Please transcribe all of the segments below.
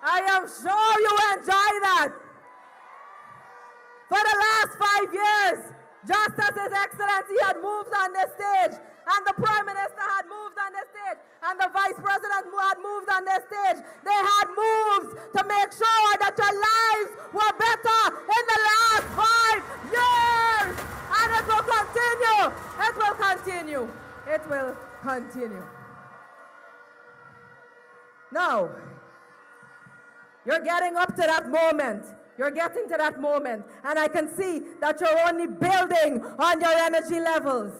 I am sure you enjoy that. For the last 5 years, just as His Excellency had moved on the stage, and the Prime Minister had moved on the stage, and the Vice President had moved on the stage, they had moves to make sure that your lives were better in the last 5 years. And it will continue. It will continue. It will continue. Now, you're getting up to that moment. You're getting to that moment. And I can see that you're only building on your energy levels.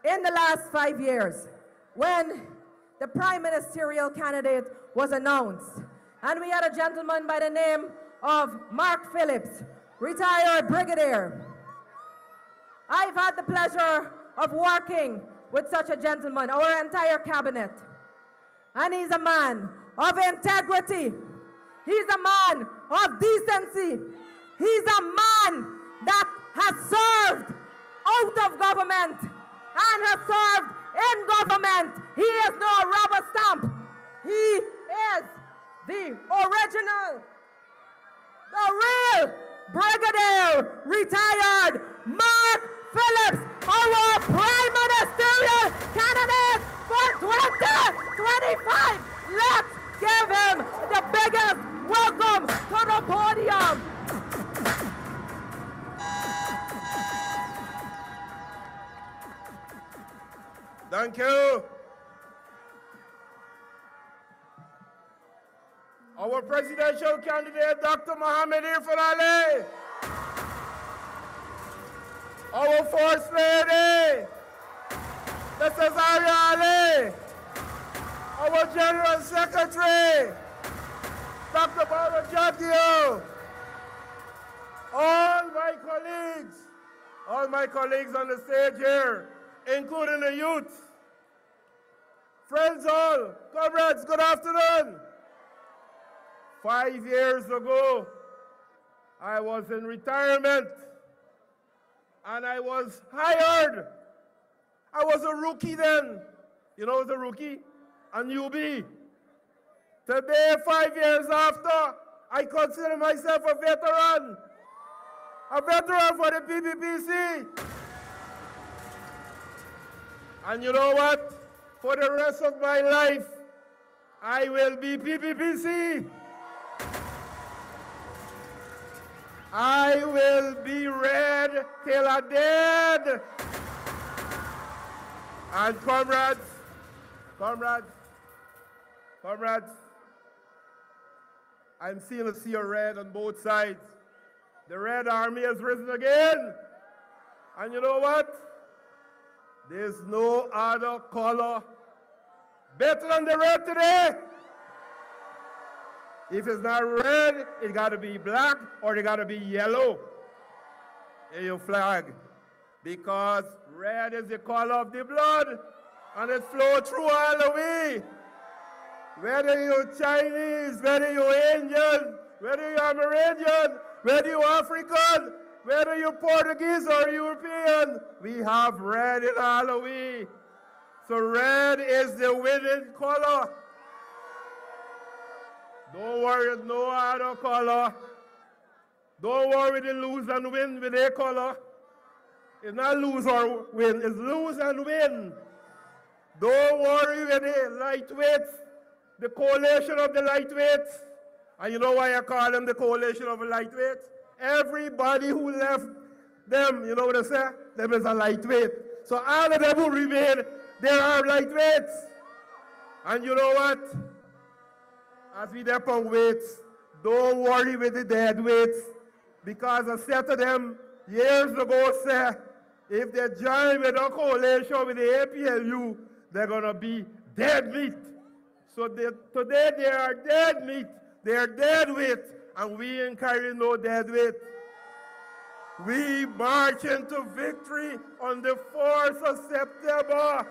In the last 5 years, when the prime ministerial candidate was announced, and we had a gentleman by the name of Mark Phillips, retired brigadier. I've had the pleasure of working with such a gentleman, our entire cabinet. And he's a man of integrity. He's a man of decency. He's a man that has served out of government and has served in government. He is no rubber stamp. He is the original, the real brigadier, retired Mark Phillips, our prime ministerial candidate for 2025. Let's give him the biggest welcome to the podium. Thank you. Our presidential candidate, Dr. Mohammed Irfan Ali. Our First Lady, Mrs. Arya Ali. Our General Secretary, Dr. Barbara Jagio. All my colleagues on the stage here, including the youth. Friends all, comrades, good afternoon. 5 years ago, I was in retirement and I was hired. I was a rookie then. You know, I was a rookie, a newbie. Today, 5 years after, I consider myself a veteran for the PPPC. And you know what? For the rest of my life, I will be PPPC. I will be red till I'm dead. And comrades, I'm seeing a sea of red on both sides. The Red Army has risen again. And you know what? There's no other color better than the red today. If it's not red, it got to be black or it got to be yellow in your flag. Because red is the color of the blood and it flows through all the way. Whether you're Chinese, whether you're Indian, whether you're Amerindian, whether you're African, whether you're Portuguese or European, we have red in all the way. So red is the winning color. Don't worry, no other color. Don't worry, the lose and win with their color. It's not lose or win, it's lose and win. Don't worry with the lightweights, the coalition of the lightweights. And you know why I call them the coalition of the lightweights? Everybody who left them, you know what I say? Them is a lightweight. So all of them who remain, they are lightweights. And you know what? As we there on weights, don't worry with the dead weights. Because I said to them years ago, say, if they join with a coalition with the APLU, they're going to be dead meat. So today they are dead meat. They are dead weight. And we ain't carrying no dead weight. We march into victory on the 4th of September.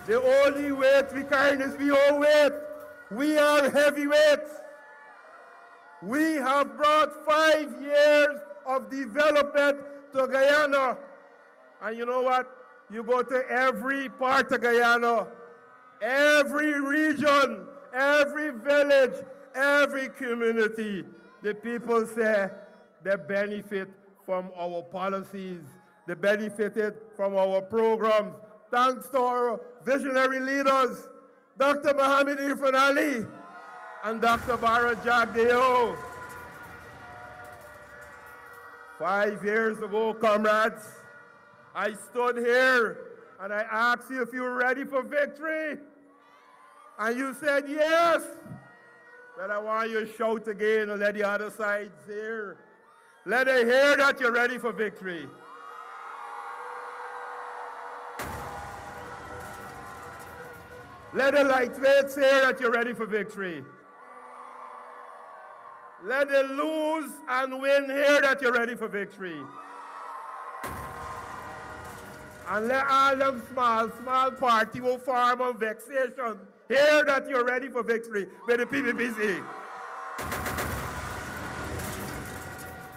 The only weight we carry is we own weight. We are heavyweights. We have brought 5 years of development to Guyana. And you know what? You go to every part of Guyana, every region, every village, every community. The people say they benefit from our policies. They benefited from our programs. Thanks to our visionary leaders, Dr. Mohamed Irfan Ali and Dr. Bara Jagdeo. 5 years ago, comrades, I stood here and I asked you if you were ready for victory. And you said yes. But I want you to shout again and let the other side hear. Let them hear that you're ready for victory. Let the lightweights hear that you're ready for victory. Let the lose and win hear that you're ready for victory. And let all them small party who form on vexation hear that you're ready for victory with the PPP.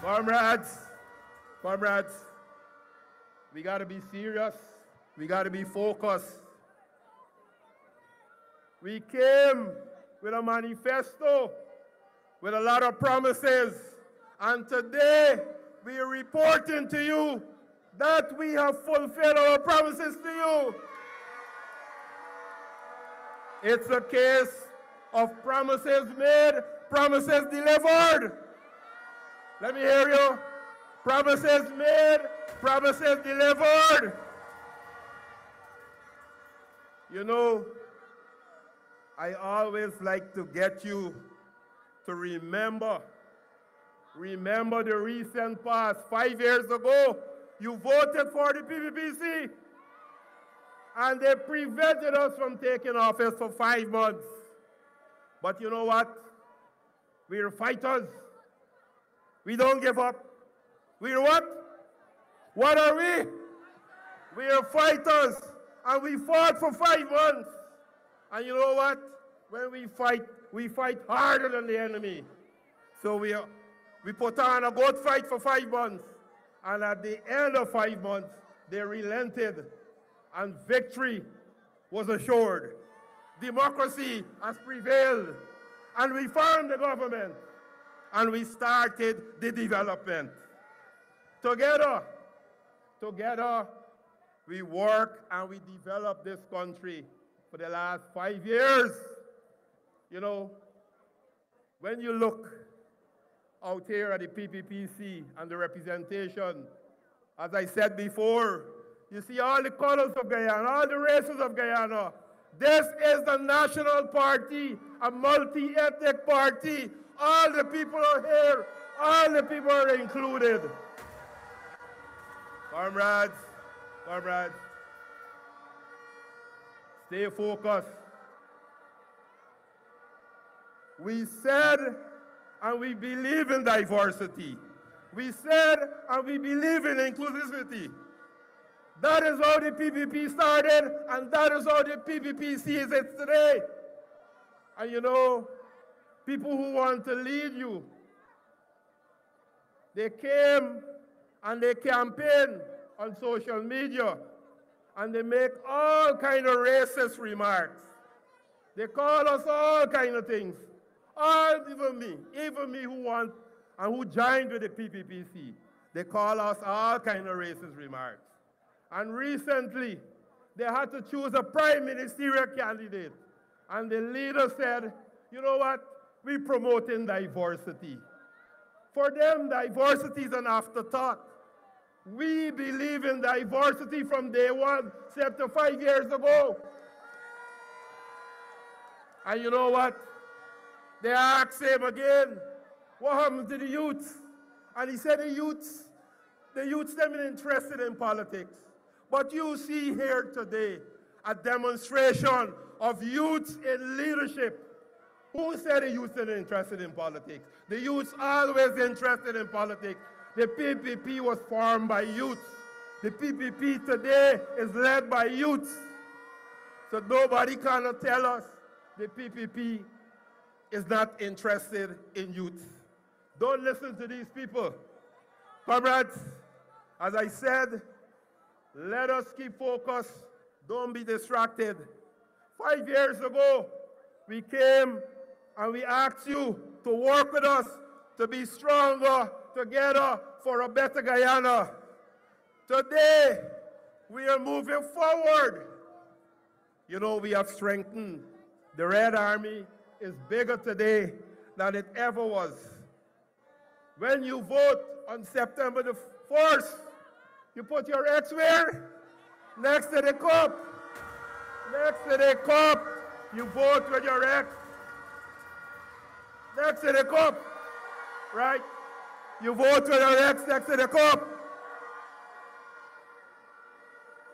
Comrades, we got to be serious. We got to be focused. We came with a manifesto with a lot of promises. And today, we are reporting to you that we have fulfilled our promises to you. It's a case of promises made, promises delivered. Let me hear you. Promises made, promises delivered. You know, I always like to get you to remember the recent past. 5 years ago, you voted for the PPPC, and they prevented us from taking office for 5 months. But you know what? We're fighters. We don't give up. We're what? What are we? We are fighters, and we fought for 5 months. And you know what? When we fight harder than the enemy. So we put on a good fight for 5 months. And at the end of 5 months, they relented, and victory was assured. Democracy has prevailed, and we formed the government, and we started the development. Together, we work and we develop this country for the last 5 years. You know, when you look out here at the PPPC and the representation, as I said before, you see all the colors of Guyana, all the races of Guyana. This is the national party, a multi-ethnic party. All the people are here. All the people are included. Comrades, stay focused. We said and we believe in diversity. We said and we believe in inclusivity. That is how the PPP started, and that is how the PPP sees it today. And you know, people who want to lead you, they came and they campaign on social media, and they make all kind of racist remarks. They call us all kind of things. Even me who want and who joined with the PPPC, they call us all kind of racist remarks. And recently, they had to choose a prime ministerial candidate. And the leader said, you know what? We're promoting diversity. For them, diversity is an afterthought. We believe in diversity from day one, except 5 years ago. And you know what? They asked him again, what happened to the youth? And he said the youths, them are interested in politics. But you see here today a demonstration of youth in leadership. Who said the youth are interested in politics? The youths always interested in politics. The PPP was formed by youth. The PPP today is led by youth. So nobody cannot tell us the PPP is not interested in youth. Don't listen to these people. Comrades, as I said, Let us keep focused. Don't be distracted. 5 years ago, we came and we asked you to work with us to be stronger together for a better Guyana. Today, we are moving forward. You know, we have strengthened. The Red Army is bigger today than it ever was. When you vote on September the 1st, you put your X where? Next to the cup. Next to the cup. You vote with your X. Next to the cup. Right? You vote with your X next to the cup.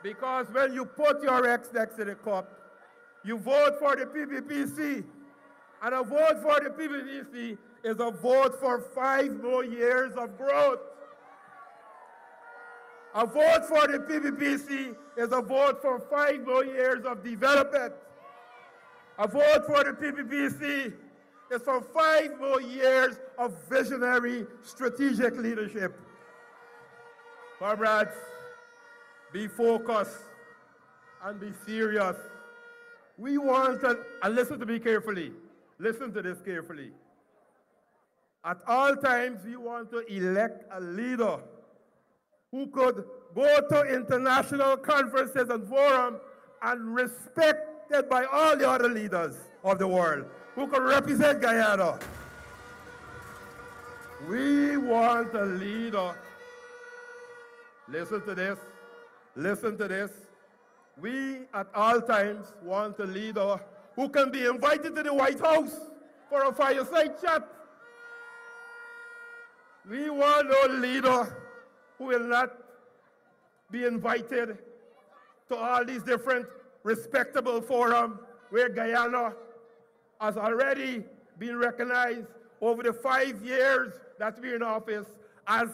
Because when you put your X next to the cup, you vote for the PPPC. And a vote for the PPPC is a vote for 5 more years of growth. A vote for the PPPC is a vote for 5 more years of development. A vote for the PPPC is for 5 more years of visionary strategic leadership. Comrades, be focused and be serious. We want to, and listen to me carefully, listen to this carefully. At all times, we want to elect a leader who could go to international conferences and forums and respected by all the other leaders of the world, who could represent Guyana. We want a leader. Listen to this. Listen to this. We, at all times, want a leader who can be invited to the White House for a fireside chat. We want a leader who will not be invited to all these different respectable forums where Guyana has already been recognized over the 5 years that we're in office as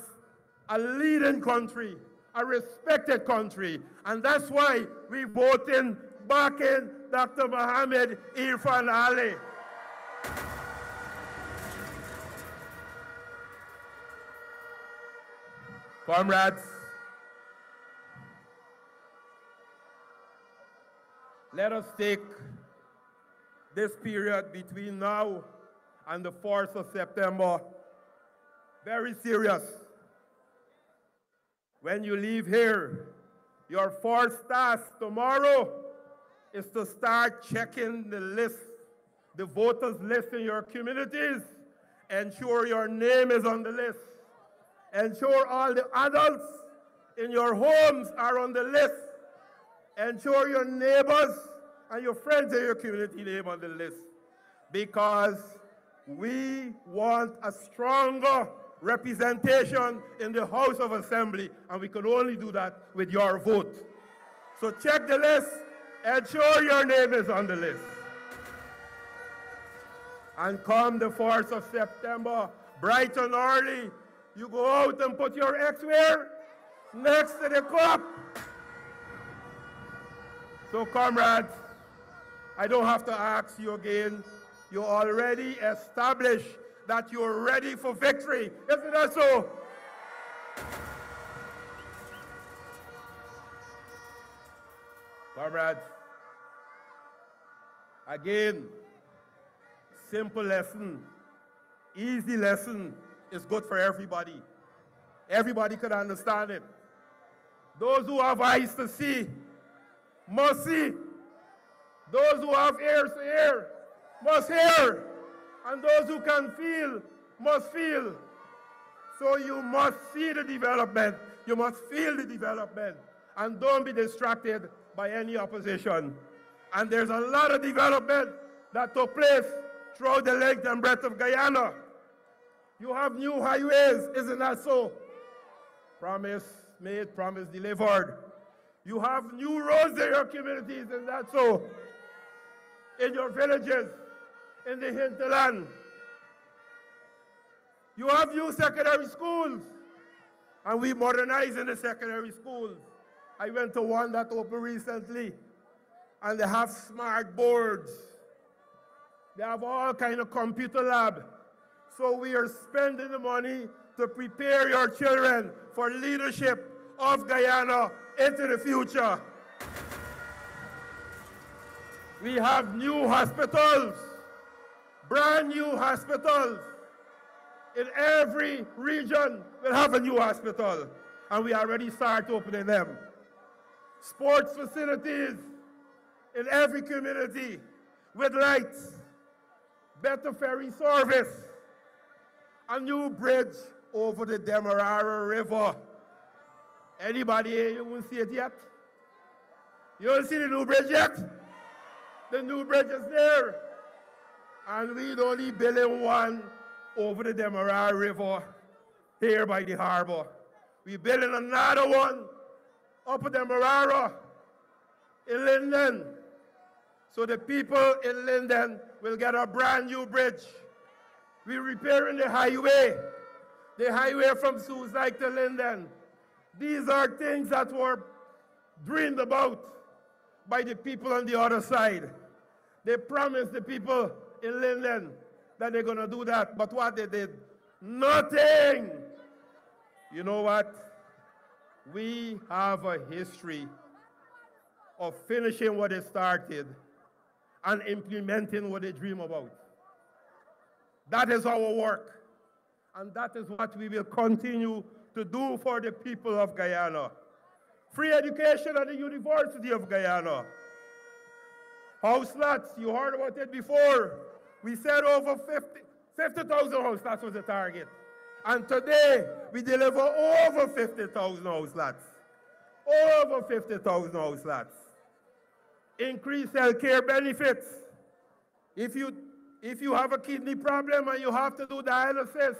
a leading country, a respected country. And that's why we voted back in Dr. Mohamed Irfan Ali. Comrades, let us take this period between now and the 4th of September very serious. When you leave here, your first task tomorrow is to start checking the list, the voters list in your communities. Ensure your name is on the list. Ensure all the adults in your homes are on the list. Ensure your neighbors and your friends in your community name on the list. Because we want a stronger representation in the House of Assembly, and we can only do that with your vote. So check the list, ensure your name is on the list. And come the 4th of September, bright and early, you go out and put your X where? Next to the cup. So comrades, I don't have to ask you again. You already established that you're ready for victory. Isn't that so? Comrades, again, simple lesson, easy lesson is good for everybody. Everybody could understand it. Those who have eyes to see must see. Those who have ears to hear must hear. And those who can feel must feel. So you must see the development. You must feel the development. And don't be distracted by any opposition. And there's a lot of development that took place throughout the length and breadth of Guyana. You have new highways, isn't that so? Promise made, promise delivered. You have new roads in your communities, isn't that so? In your villages, in the hinterland. You have new secondary schools, and we modernizing the secondary schools. I went to one that opened recently, and they have smart boards. They have all kind of computer lab. So we are spending the money to prepare your children for leadership of Guyana into the future. We have new hospitals, brand new hospitals. In every region, we'll have a new hospital, and we already start opening them. Sports facilities in every community with lights, better ferry service, a new bridge over the Demerara River. Anybody here, you won't see it yet? You don't see the new bridge yet? The new bridge is there. And we're only building one over the Demerara River here by the harbor. We're building another one up at Demerara in Linden. So the people in Linden will get a brand new bridge. We're repairing the highway from Suicide to Linden. These are things that were dreamed about by the people on the other side. They promised the people in Linden that they're going to do that, but what they did? Nothing! You know what? We have a history of finishing what they started and implementing what they dream about. That is our work, and that is what we will continue to do for the people of Guyana. Free education at the University of Guyana. House lots, you heard about it before. We said over 50,000 house lots was the target. And today, we deliver over 50,000 house lots. Over 50,000 house lots. Increased health care benefits. If you have a kidney problem and you have to do dialysis,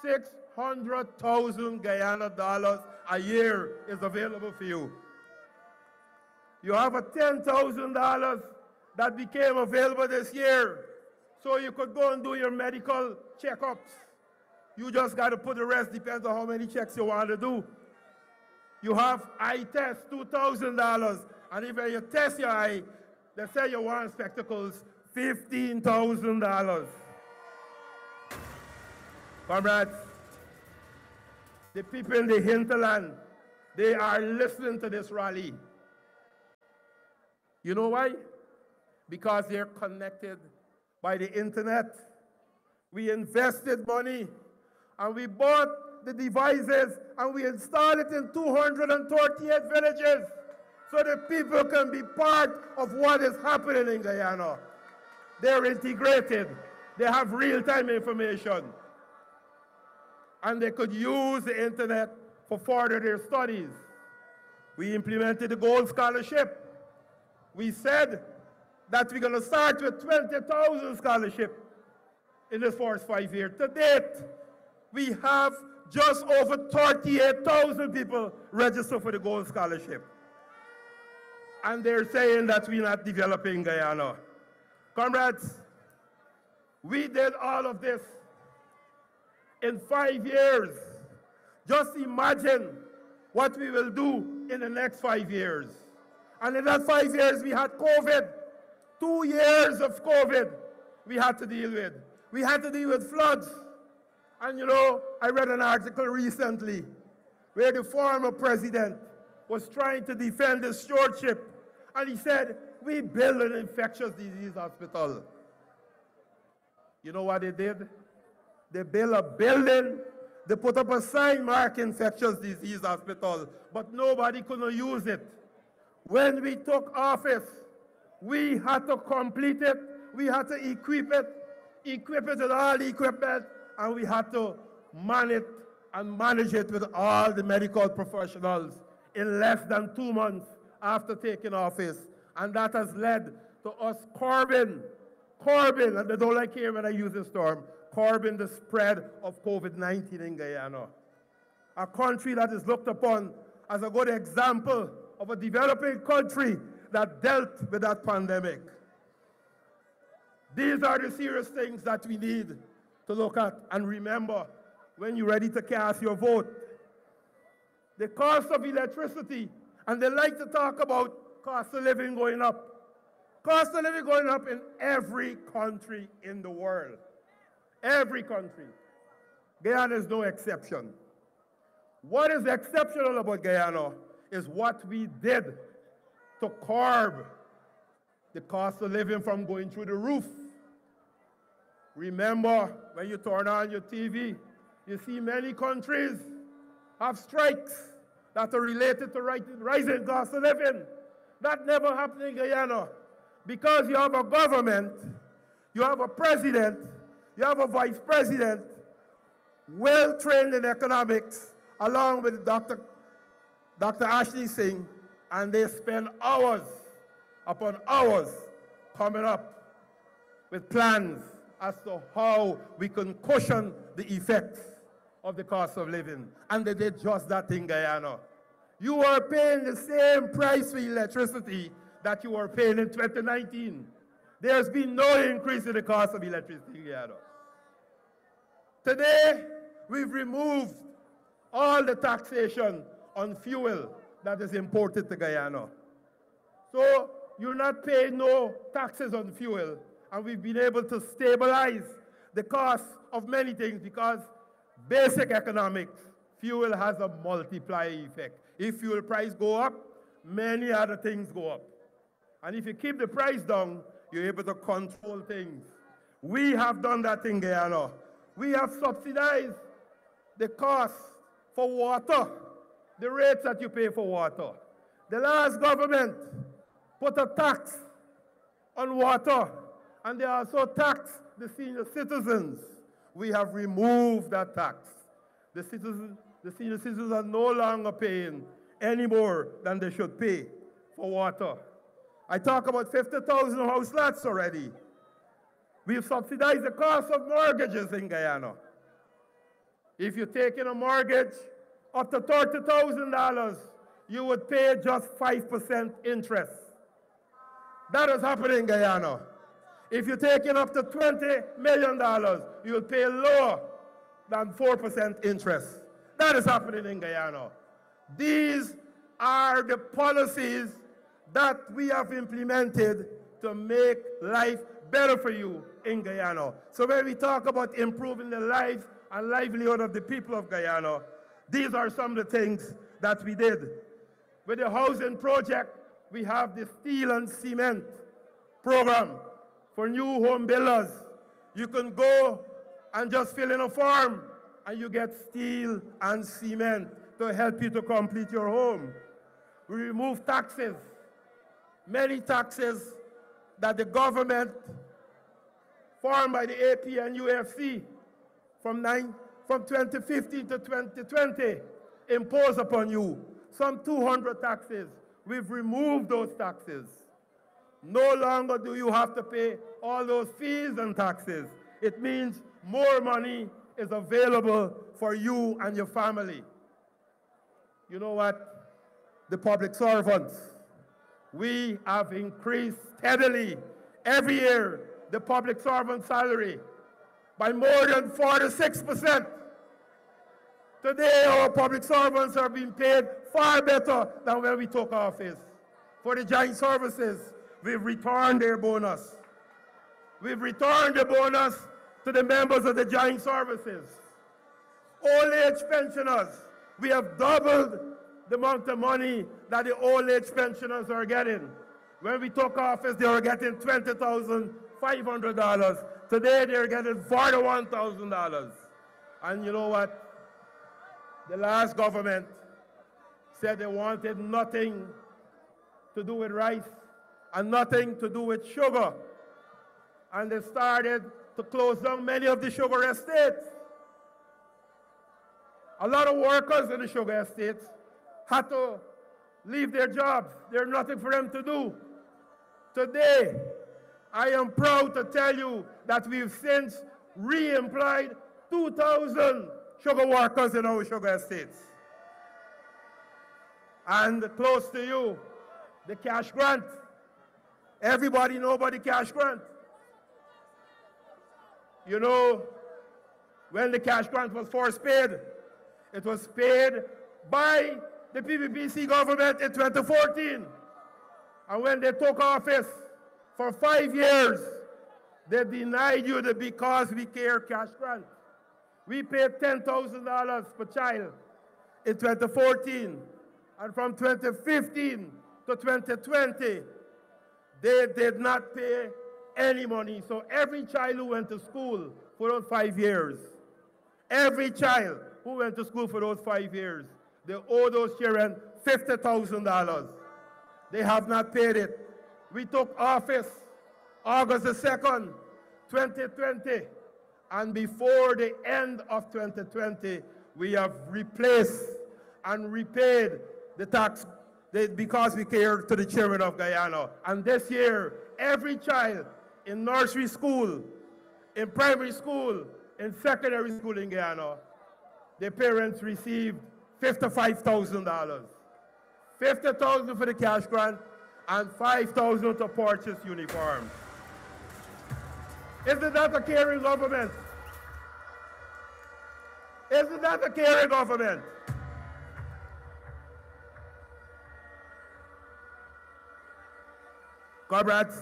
600,000 Guyana dollars a year is available for you. You have a $10,000 that became available this year, so you could go and do your medical checkups. You just got to put the rest, depends on how many checks you want to do. You have eye test, $2,000, and if you test your eye, they say you want spectacles, $15,000. Comrades, the people in the hinterland, they are listening to this rally. You know why? Because they're connected by the internet. We invested money and we bought the devices and we installed it in 238 villages so that people can be part of what is happening in Guyana. They're integrated. They have real-time information. And they could use the internet for further their studies. We implemented the Gold Scholarship. We said that we're going to start with 20,000 scholarship in the first 5 years. To date, we have just over 38,000 people registered for the Gold Scholarship. And they're saying that we're not developing Guyana. Comrades, we did all of this in 5 years. Just imagine what we will do in the next 5 years. And in that 5 years, we had COVID. 2 years of COVID we had to deal with. We had to deal with floods. And you know, I read an article recently where the former president was trying to defend his stewardship. And he said, we built an infectious disease hospital. You know what they did? They built a building, they put up a sign mark infectious disease hospital, but nobody could use it. When we took office, we had to complete it, we had to equip it with all the equipment, and we had to man it and manage it with all the medical professionals in less than 2 months after taking office. And that has led to us curbing, and they don't like hearing when I use this term, curbing the spread of COVID-19 in Guyana. A country that is looked upon as a good example of a developing country that dealt with that pandemic. These are the serious things that we need to look at and remember when you're ready to cast your vote. The cost of electricity, and they like to talk about cost of living going up. Cost of living going up in every country in the world. Every country. Guyana is no exception. What is exceptional about Guyana is what we did to curb the cost of living from going through the roof. Remember, when you turn on your TV, you see many countries have strikes that are related to rising cost of living. That never happened in Guyana because you have a government, you have a president, you have a vice president, well-trained in economics, along with Dr. Ashley Singh, and they spend hours upon hours coming up with plans as to how we can cushion the effects of the cost of living. And they did just that in Guyana. You are paying the same price for electricity that you were paying in 2019. There's been no increase in the cost of electricity in Guyana. Today, we've removed all the taxation on fuel that is imported to Guyana. So you're not paying no taxes on fuel, and we've been able to stabilize the cost of many things because basic economics, fuel has a multiplier effect. If fuel price go up, many other things go up. And if you keep the price down, you're able to control things. We have done that in Guyana. We have subsidized the cost for water, the rates that you pay for water. The last government put a tax on water, and they also tax the senior citizens. We have removed that tax. The senior citizens are no longer paying any more than they should pay for water. I talk about 50,000 house lots already. We've subsidized the cost of mortgages in Guyana. If you take in a mortgage up to $30,000, you would pay just 5% interest. That is happening in Guyana. If you take in up to $20 million, you will pay lower than 4% interest. That is happening in Guyana. These are the policies that we have implemented to make life better for you in Guyana. So when we talk about improving the life and livelihood of the people of Guyana, these are some of the things that we did. With the housing project, we have the steel and cement program for new home builders. You can go and just fill in a form and you get steel and cement to help you to complete your home. We remove taxes, many taxes that the government formed by the AP and UFC from 2015 to 2020 imposed upon you. Some 200 taxes. We've removed those taxes. No longer do you have to pay all those fees and taxes. It means more money is available for you and your family. You know what? The public servants, we have increased steadily every year the public servant salary by more than 46%. Today, our public servants are being paid far better than when we took office. For the joint services, we've returned their bonus. We've returned the bonus to the members of the joint services. Old age pensioners, we have doubled the amount of money that the old age pensioners are getting. When we took office, they were getting $20,500. Today, they're getting $41,000. And you know what? The last government said they wanted nothing to do with rice and nothing to do with sugar. And they started to close down many of the sugar estates. A lot of workers in the sugar estates had to leave their jobs. There's nothing for them to do. Today, I am proud to tell you that we've since re-employed 2,000 sugar workers in our sugar estates. And close to you, the cash grant. Everybody know about the cash grant. You know, when the cash grant was first paid, it was paid by the PPP government in 2014. And when they took office for 5 years, they denied you the Because We Care cash grant. We paid $10,000 per child in 2014. And from 2015 to 2020, they did not pay any money. So every child who went to school for those 5 years, every child who went to school for those 5 years, they owe those children $50,000. They have not paid it. We took office August the 2nd, 2020, and before the end of 2020, we have replaced and repaid the tax because we care to the children of Guyana. And this year, every child in nursery school, in primary school, in secondary school in Guyana, their parents received $55,000. $50,000 for the cash grant and $5,000 to purchase uniforms. Isn't that a caring government? Isn't that a caring government? Comrades,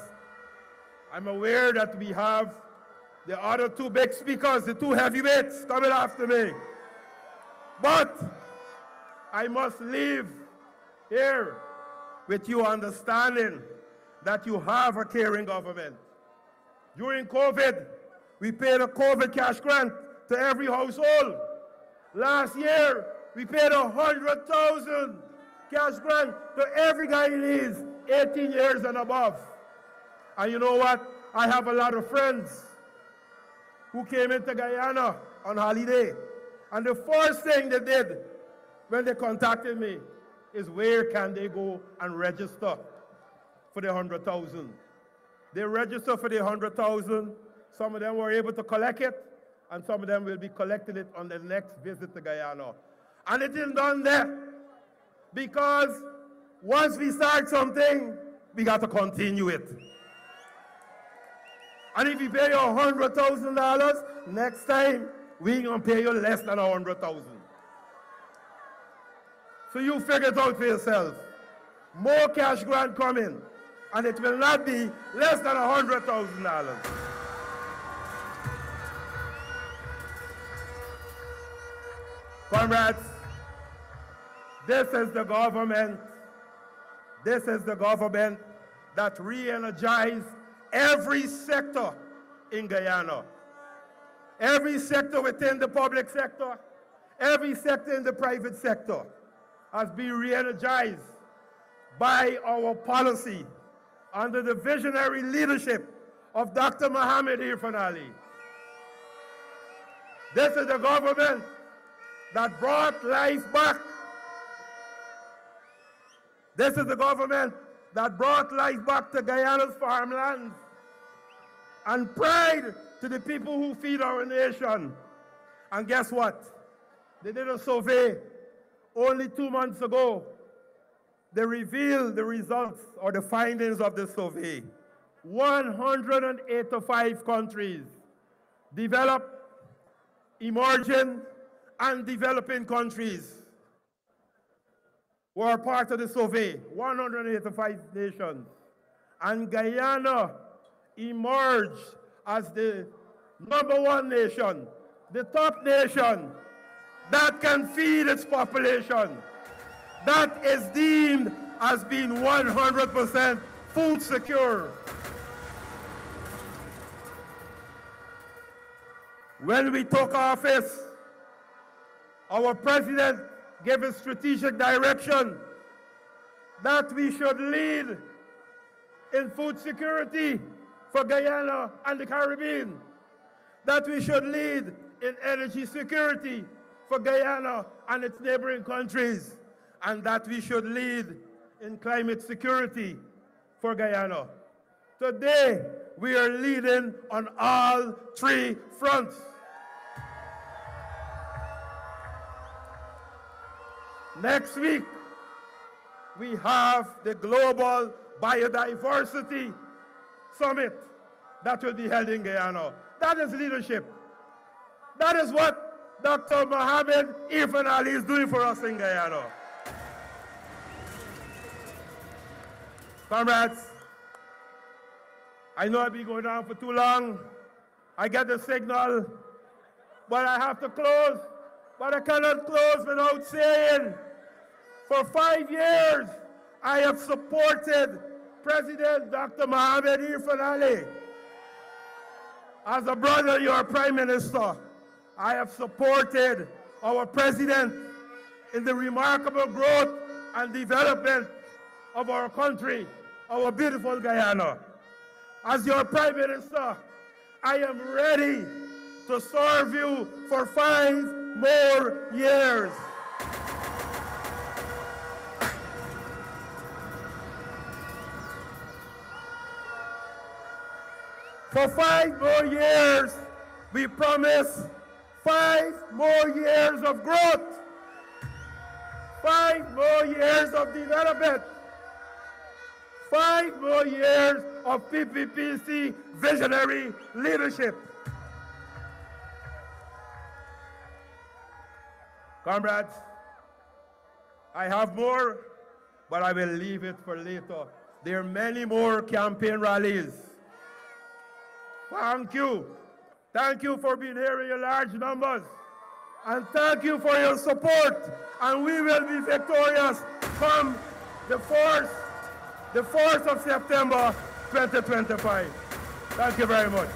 I'm aware that we have the other two big speakers, the two heavyweights coming after me. But I must leave here with you understanding that you have a caring government. During COVID, we paid a COVID cash grant to every household. Last year, we paid 100,000 cash grant to every Guyanese 18 years and above. And you know what? I have a lot of friends who came into Guyana on holiday. And the first thing they did when they contacted me is where can they go and register for the 100,000. They registered for the 100,000. Some of them were able to collect it, and some of them will be collecting it on their next visit to Guyana. And it isn't done there, because once we start something, we got to continue it. And if you pay you $100,000, next time, we're going to pay you less than 100,000. So you figure it out for yourself. More cash grant coming, and it will not be less than $100,000. Comrades, this is the government that re-energized every sector in Guyana. Every sector within the public sector, every sector in the private sector has been re-energized by our policy under the visionary leadership of Dr. Mohamed Irfan Ali. This is the government that brought life back. This is the government that brought life back to Guyana's farmlands and pride to the people who feed our nation. And guess what? They did a survey only 2 months ago. They revealed the results or the findings of the survey. 185 countries, developed, emerging, and developing countries, were part of the survey, 185 nations. And Guyana emerged as the #1 nation, the top nation that can feed its population, that is deemed as being 100% food secure. When we took office, our president gave a strategic direction that we should lead in food security for Guyana and the Caribbean, that we should lead in energy security for Guyana and its neighboring countries, and that we should lead in climate security for Guyana. Today, we are leading on all three fronts. Next week, we have the Global Biodiversity Summit that will be held in Guyana. That is leadership. That is what Dr. Mohamed Irfan Ali is doing for us in Guyana. Comrades, I know I've been going on for too long. I get the signal, but I have to close. But I cannot close without saying For 5 years, I have supported President Dr. Mohamed Irfan Ali. As a brother, your Prime Minister, I have supported our President in the remarkable growth and development of our country, our beautiful Guyana. As your Prime Minister, I am ready to serve you for 5 more years. For 5 more years, we promise 5 more years of growth, 5 more years of development, 5 more years of PPPC visionary leadership. Comrades, I have more, but I will leave it for later. There are many more campaign rallies. Thank you. Thank you for being here in your large numbers. And thank you for your support. And we will be victorious come the 4th of September, 2025. Thank you very much.